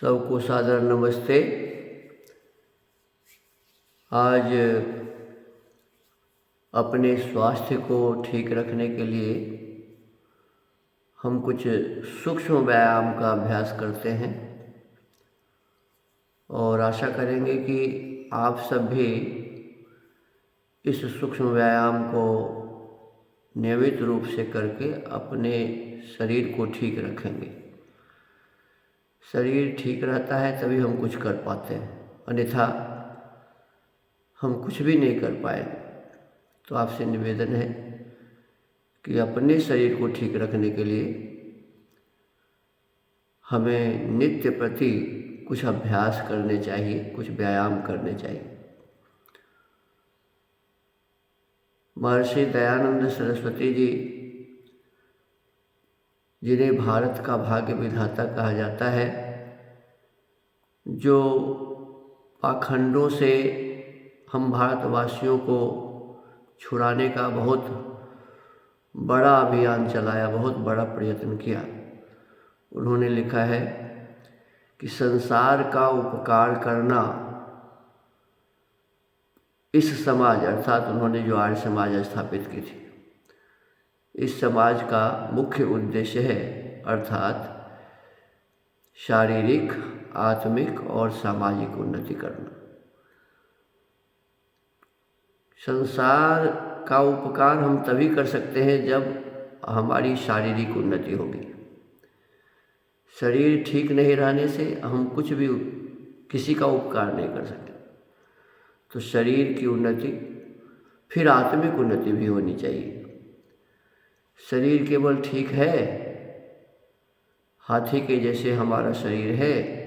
सबको सादर नमस्ते। आज अपने स्वास्थ्य को ठीक रखने के लिए हम कुछ सूक्ष्म व्यायाम का अभ्यास करते हैं और आशा करेंगे कि आप सब भी इस सूक्ष्म व्यायाम को नियमित रूप से करके अपने शरीर को ठीक रखेंगे। शरीर ठीक रहता है तभी हम कुछ कर पाते हैं, अन्यथा हम कुछ भी नहीं कर पाएंगे। तो आपसे निवेदन है कि अपने शरीर को ठीक रखने के लिए हमें नित्य प्रति कुछ अभ्यास करने चाहिए, कुछ व्यायाम करने चाहिए। महर्षि दयानंद सरस्वती जी, जिन्हें भारत का भाग्य विधाता कहा जाता है, जो पाखंडों से हम भारतवासियों को छुड़ाने का बहुत बड़ा अभियान चलाया, बहुत बड़ा प्रयत्न किया। उन्होंने लिखा है कि संसार का उपकार करना इस समाज, अर्थात उन्होंने जो आर्य समाज स्थापित की थी, इस समाज का मुख्य उद्देश्य है, अर्थात शारीरिक, आत्मिक और सामाजिक उन्नति करना। संसार का उपकार हम तभी कर सकते हैं जब हमारी शारीरिक उन्नति होगी। शरीर ठीक नहीं रहने से हम कुछ भी, किसी का उपकार नहीं कर सकते। तो शरीर की उन्नति, फिर आत्मिक उन्नति भी होनी चाहिए। शरीर केवल ठीक है, हाथी के जैसे हमारा शरीर है,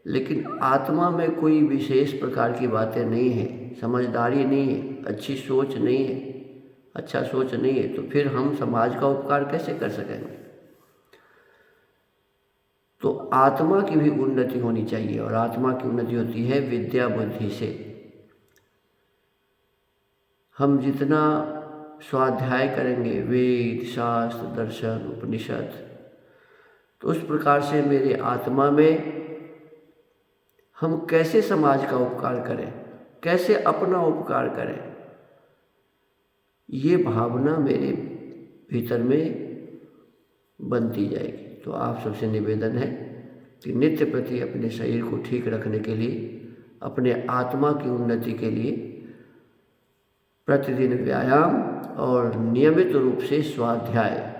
लेकिन आत्मा में कोई विशेष प्रकार की बातें नहीं है, समझदारी नहीं है, अच्छी सोच नहीं है, अच्छा सोच नहीं है, तो फिर हम समाज का उपकार कैसे कर सकेंगे। तो आत्मा की भी उन्नति होनी चाहिए, और आत्मा की उन्नति होती है विद्या बुद्धि से। हम जितना स्वाध्याय करेंगे, वेद, शास्त्र, दर्शन, उपनिषद, तो उस प्रकार से मेरे आत्मा में हम कैसे समाज का उपकार करें, कैसे अपना उपकार करें, ये भावना मेरे भीतर में बनती जाएगी। तो आप सबसे निवेदन है कि नित्य प्रति अपने शरीर को ठीक रखने के लिए, अपने आत्मा की उन्नति के लिए प्रतिदिन व्यायाम और नियमित रूप से स्वाध्याय,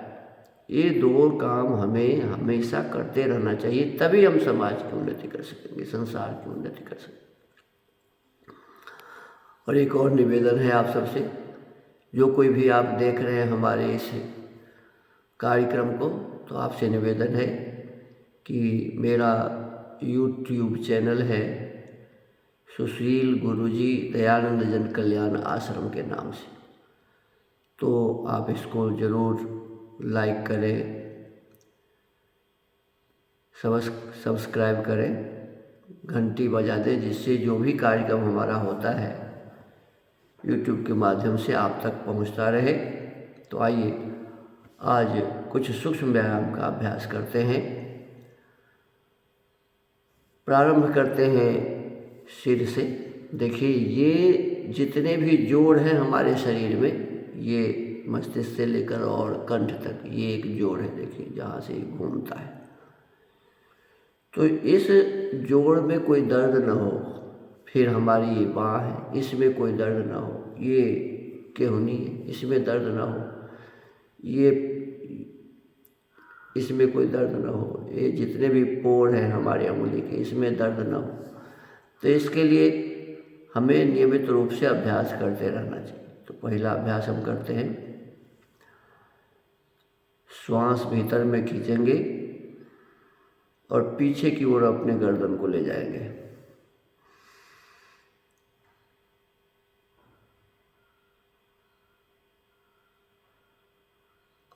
ये दो काम हमें हमेशा करते रहना चाहिए। तभी हम समाज की उन्नति कर सकेंगे, संसार की उन्नति कर सकेंगे। और एक और निवेदन है आप सबसे, जो कोई भी आप देख रहे हैं हमारे इस कार्यक्रम को, तो आपसे निवेदन है कि मेरा YouTube चैनल है सुशील गुरुजी दयानंद जन कल्याण आश्रम के नाम से। तो आप इसको ज़रूर लाइक करें, सब्सक्राइब करें, घंटी बजा दें, जिससे जो भी कार्यक्रम हमारा होता है YouTube के माध्यम से आप तक पहुंचता रहे। तो आइए आज कुछ सूक्ष्म व्यायाम का अभ्यास करते हैं। प्रारंभ करते हैं सिर से। देखिए, ये जितने भी जोड़ हैं हमारे शरीर में, ये मस्तिष्क से लेकर और कंठ तक, ये एक जोड़ है, देखिए जहाँ से घूमता है। तो इस जोड़ में कोई दर्द न हो। फिर हमारी ये बाँह है, इसमें कोई दर्द न हो। ये केहूनी है, इसमें दर्द न हो। ये, इसमें कोई दर्द न हो। ये जितने भी पोर हैं हमारे अंगुली के, इसमें दर्द न हो। तो इसके लिए हमें नियमित रूप से अभ्यास करते रहना चाहिए। तो पहला अभ्यास हम करते हैं, श्वास भीतर में खींचेंगे और पीछे की ओर अपने गर्दन को ले जाएंगे।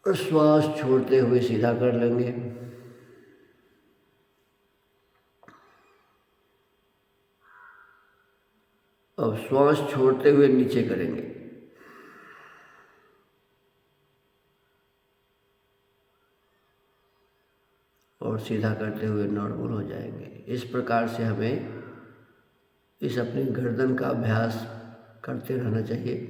और श्वास छोड़ते हुए सीधा कर लेंगे। अब श्वास छोड़ते हुए नीचे करेंगे। और सीधा करते हुए नॉर्मल हो जाएंगे। इस प्रकार से हमें इस अपनी गर्दन का अभ्यास करते रहना चाहिए।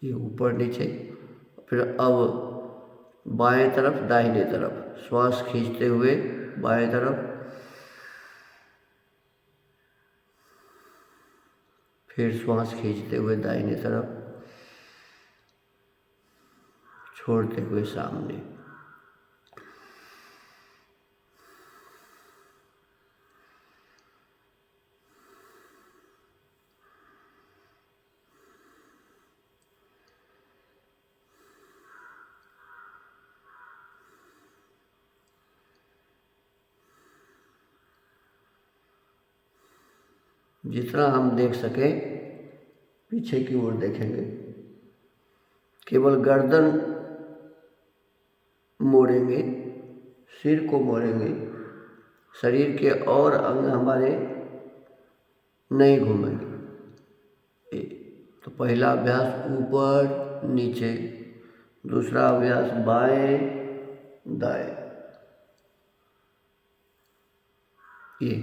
ये ऊपर नीचे, फिर अब बाएं तरफ दाहिने तरफ श्वास खींचते हुए बाएं तरफ, फिर श्वास खींचते हुए दाहिने तरफ, छोड़ते हुए सामने। जितना हम देख सकें पीछे की ओर देखेंगे, केवल गर्दन मोड़ेंगे, सिर को मोड़ेंगे, शरीर के और अंग हमारे नहीं घूमेंगे। तो पहला अभ्यास ऊपर नीचे, दूसरा अभ्यास बाएं दाएं। ये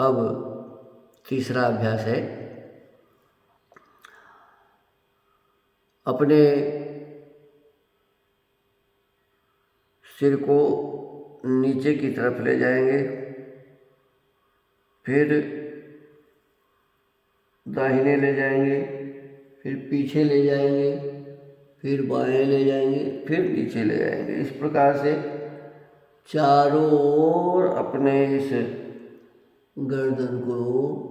अब तीसरा अभ्यास है अपने सिर को नीचे की तरफ ले जाएंगे, फिर दाहिने ले जाएंगे, फिर पीछे ले जाएंगे, फिर बाएं ले जाएंगे, फिर नीचे ले जाएंगे। इस प्रकार से चारों ओर अपने इस गर्दन को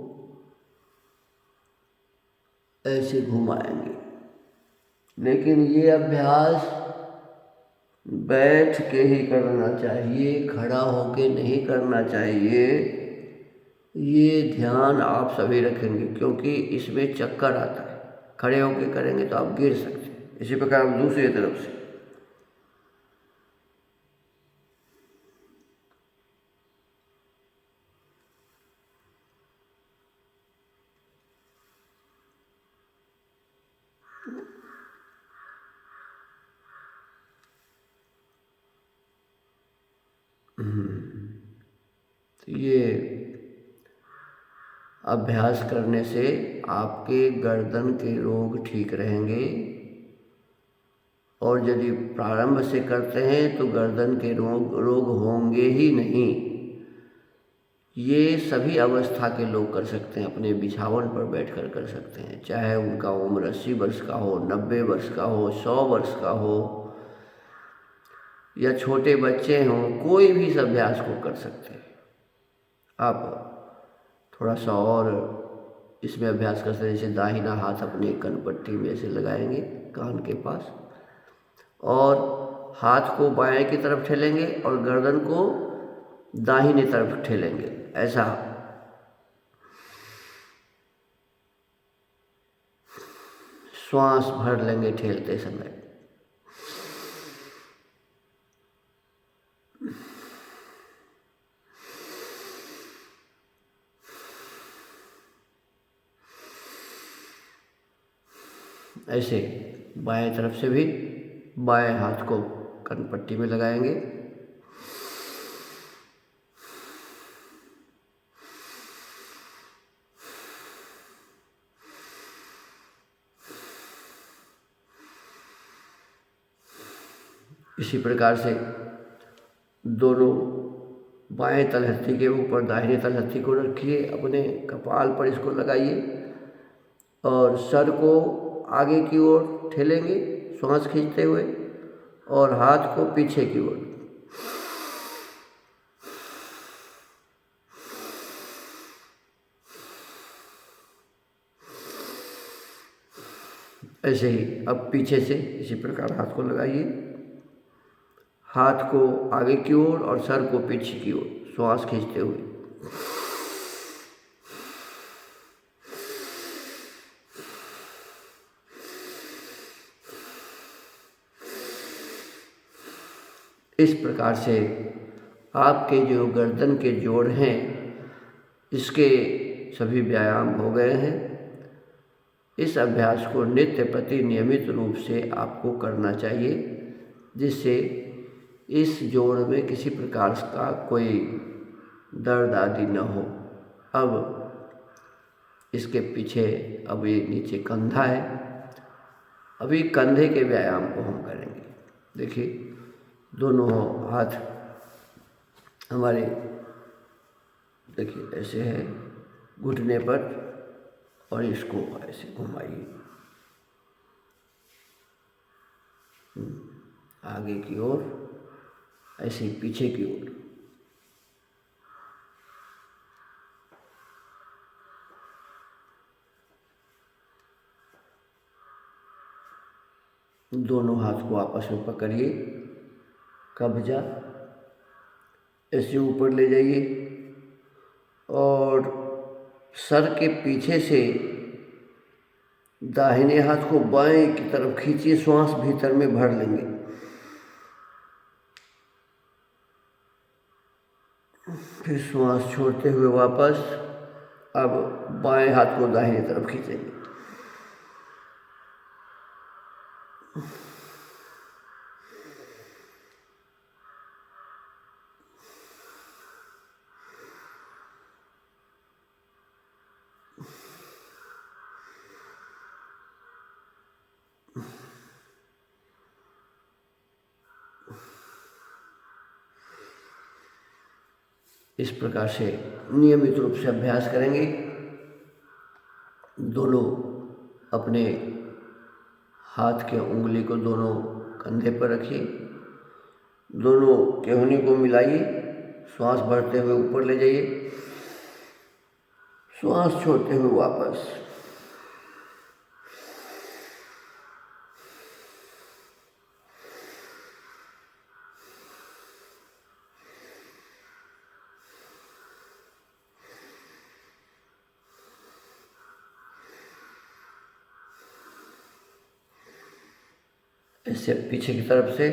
ऐसे घुमाएंगे। लेकिन ये अभ्यास बैठ के ही करना चाहिए, खड़ा होके नहीं करना चाहिए। ये ध्यान आप सभी रखेंगे, क्योंकि इसमें चक्कर आता है। खड़े होके करेंगे तो आप गिर सकते हैं। इसी प्रकार हम दूसरी तरफ से तो ये अभ्यास करने से आपके गर्दन के रोग ठीक रहेंगे। और यदि प्रारंभ से करते हैं तो गर्दन के रोग होंगे ही नहीं। ये सभी अवस्था के लोग कर सकते हैं, अपने बिछावन पर बैठकर कर सकते हैं, चाहे उनका उम्र 80 वर्ष का हो, 90 वर्ष का हो, 100 वर्ष का हो, या छोटे बच्चे हों, कोई भी इस अभ्यास को कर सकते हैं। आप थोड़ा सा और इसमें अभ्यास कर सकते हैं। जैसे दाहिना हाथ अपने कनपट्टी में से लगाएंगे कान के पास, और हाथ को बाएं की तरफ ठेलेंगे और गर्दन को दाहिने तरफ ठेलेंगे। ऐसा श्वास भर लेंगे ठेलते समय। ऐसे बाएं तरफ से भी बाएं हाथ को कनपट्टी में लगाएंगे, इसी प्रकार से दोनों बाएं तलहथी के ऊपर दाहिने तलहथी को रखिए, अपने कपाल पर इसको लगाइए और सर को आगे की ओर ठेलेंगे श्वास खींचते हुए, और हाथ को पीछे की ओर। ऐसे ही अब पीछे से इसी प्रकार हाथ को लगाइए, हाथ को आगे की ओर और सर को पीछे की ओर श्वास खींचते हुए। इस प्रकार से आपके जो गर्दन के जोड़ हैं इसके सभी व्यायाम हो गए हैं। इस अभ्यास को नित्य प्रति नियमित रूप से आपको करना चाहिए, जिससे इस जोड़ में किसी प्रकार का कोई दर्द आदि न हो। अब इसके पीछे अब ये नीचे कंधा है, अभी कंधे के व्यायाम को हम करेंगे। देखिए, दोनों हाथ हमारे देखिए ऐसे है घुटने पर, और इसको ऐसे घुमाइए आगे की ओर, ऐसे पीछे की ओर। दोनों हाथ को आपस में पकड़िए, कब्जा ऐसे ऊपर ले जाइए और सर के पीछे से दाहिने हाथ को बाएं की तरफ खींचिए, श्वास भीतर में भर लेंगे। फिर श्वास छोड़ते हुए वापस अब बाएं हाथ को दाहिने तरफ खींचेंगे। इस प्रकार से नियमित रूप से अभ्यास करेंगे। दोनों अपने हाथ के उंगली को दोनों कंधे पर रखिए, दोनों केहनी को मिलाइए, श्वास भरते हुए ऊपर ले जाइए, श्वास छोड़ते हुए वापस। ऐसे पीछे की तरफ से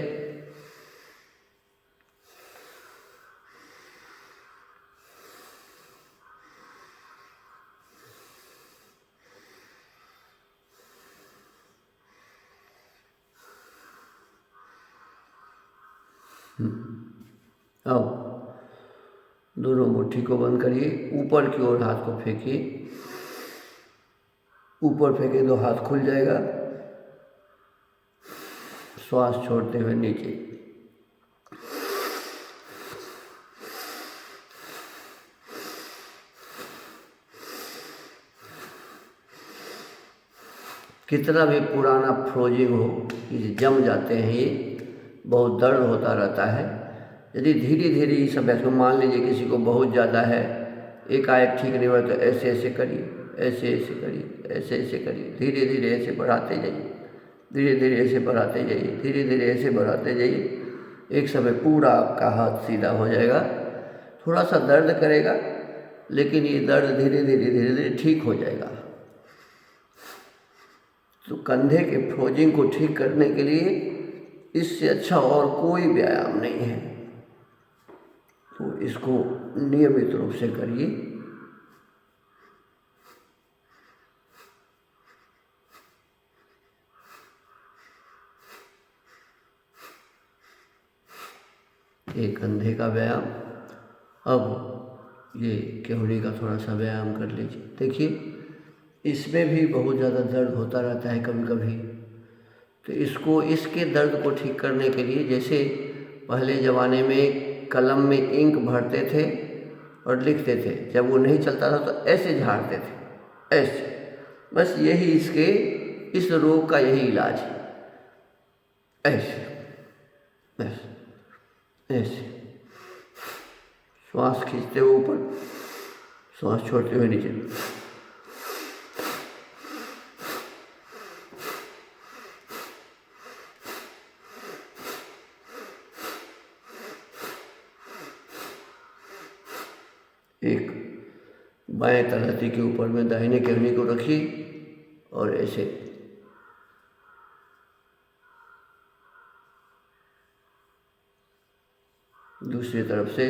अब दोनों मुट्ठी को बंद करिए, ऊपर की ओर हाथ को फेंकिए, ऊपर फेंके तो हाथ खुल जाएगा। श्वास छोड़ते हुए नीचे, कितना भी पुराना फ्रोजिंग हो, ये जम जाते हैं, ये बहुत दर्द होता रहता है। यदि धीरे धीरे इस अभ्यास को, मान लीजिए किसी को बहुत ज़्यादा है, एकाएक ठीक नहीं हुआ तो ऐसे ऐसे करिए, ऐसे ऐसे करिए, ऐसे ऐसे करिए, धीरे धीरे ऐसे बढ़ाते जाइए, धीरे धीरे ऐसे बढ़ाते जाइए, धीरे धीरे ऐसे बढ़ाते जाइए। एक समय पूरा आपका हाथ सीधा हो जाएगा। थोड़ा सा दर्द करेगा, लेकिन ये दर्द धीरे धीरे धीरे धीरे ठीक हो जाएगा। तो कंधे के फ्रोजिंग को ठीक करने के लिए इससे अच्छा और कोई व्यायाम नहीं है। तो इसको नियमित रूप से करिए। ये कंधे का व्यायाम। अब ये केहड़ी का थोड़ा सा व्यायाम कर लीजिए। देखिए, इसमें भी बहुत ज़्यादा दर्द होता रहता है कभी कभी। तो इसको, इसके दर्द को ठीक करने के लिए, जैसे पहले ज़माने में कलम में इंक भरते थे और लिखते थे, जब वो नहीं चलता था तो ऐसे झाड़ते थे, ऐसे। बस यही इसके, इस रोग का यही इलाज है, ऐसे, बस ऐसे। श्वास खींचते हुए ऊपर, श्वास छोड़ते हुए नीचे। एक बाएं तलहटी के ऊपर में दाहिने केहनी को रखिए और ऐसे दूसरी तरफ से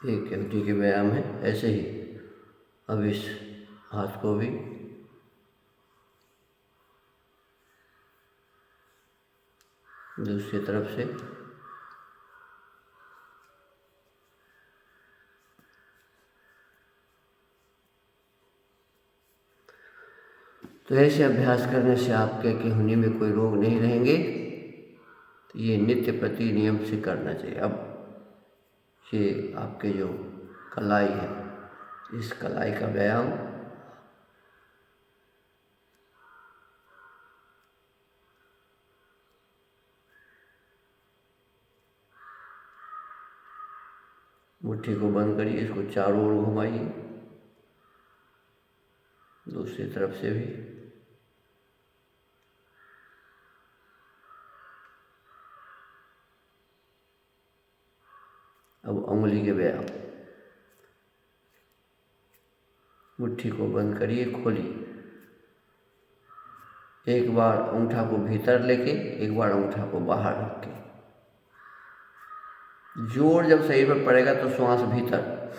एक कैविटी के व्यायाम है। ऐसे ही अब इस हाथ को भी दूसरी तरफ से तो ऐसे अभ्यास करने से आपके किडनी में कोई रोग नहीं रहेंगे। ये नित्य प्रति नियम से करना चाहिए। अब ये आपके जो कलाई है, इस कलाई का व्यायाम मुट्ठी को बंद करिए, इसको चारों ओर घुमाइए, दूसरी तरफ से भी। अब उंगली के व्यायाम, मुट्ठी को बंद करिए, खोलिए, एक बार अंगूठा को भीतर लेके एक बार अंगूठा को बाहर रख के, जोर जब शरीर पर पड़ेगा तो श्वास भीतर,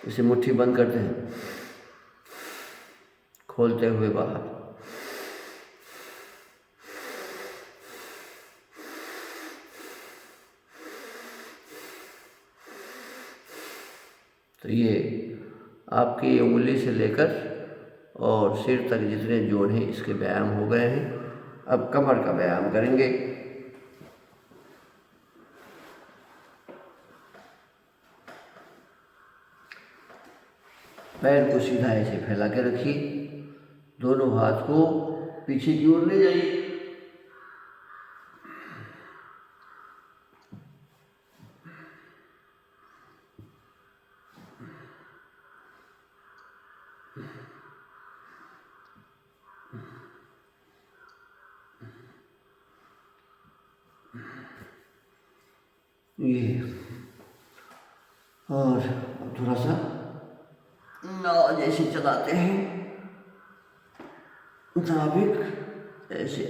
इसे मुट्ठी बंद करते हैं, खोलते हुए बाहर। तो ये आपकी उंगली से लेकर और सिर तक जितने जोड़ हैं इसके व्यायाम हो गए हैं। अब कमर का व्यायाम करेंगे। पैर को सीधा ऐसे फैला के रखिए, दोनों हाथ को पीछे की ओर ले जाइए, ये, और थोड़ा सा नाव जैसे चलाते हैं, मुताबिक ऐसे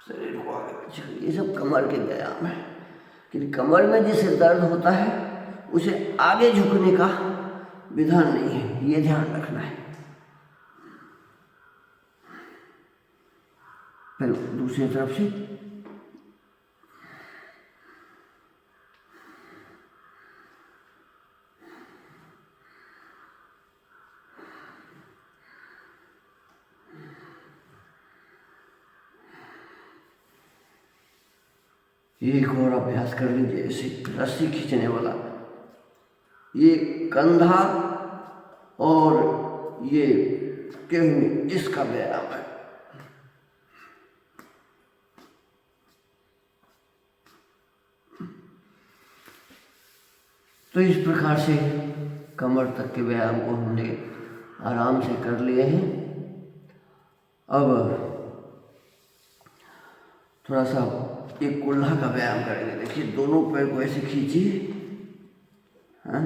शरीर को आगे पीछे। ये सब कमर के व्यायाम है। कि कमर में जिसे दर्द होता है उसे आगे झुकने का विधान नहीं है, ये ध्यान रखना है। फिर दूसरी तरफ से एक और अभ्यास कर लीजिए, ऐसे रस्सी खींचने वाला। ये कंधा और ये किडनी, इसका व्यायाम है। तो इस प्रकार से कमर तक के व्यायाम को हमने आराम से कर लिए हैं। अब थोड़ा सा एक कुल्हा का व्यायाम करेंगे। देखिए, दोनों पैर को ऐसे खींचिए, हाँ,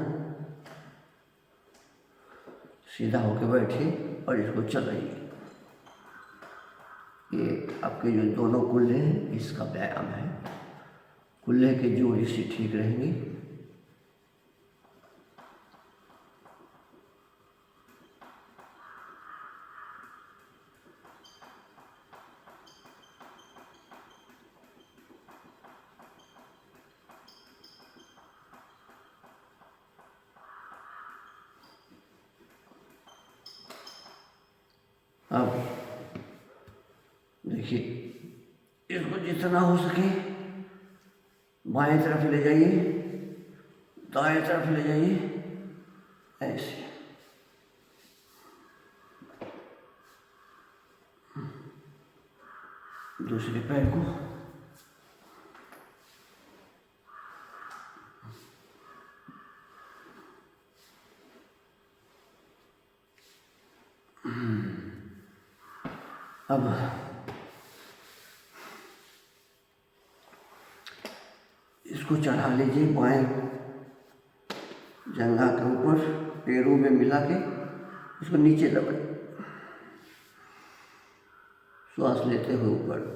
सीधा होके बैठिए और इसको चलाइए। ये आपके जो दोनों कुल्हे हैं इसका व्यायाम है। कुल्हे के जोड़ इससे ठीक रहेंगे। अब देखिए, इसको जितना हो सके बाएं तरफ ले जाइए, दाएं तरफ ले जाइए, ऐसे। दूसरे पैर को अब इसको चढ़ा लीजिए बाएं जंघा के ऊपर, पैरों में मिला के उसको नीचे दबाइए, श्वास लेते हुए ऊपर।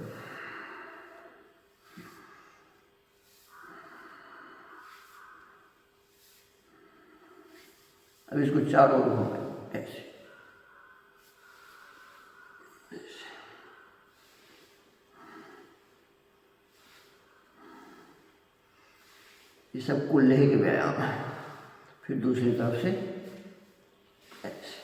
अब इसको चारों ओर घुमाएं ऐसे। ये सब कुल्हे के व्यायाम है। फिर दूसरी तरफ से ऐसे।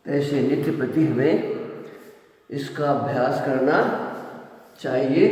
ऐसे नित्य प्रति हमें इसका अभ्यास करना चाहिए।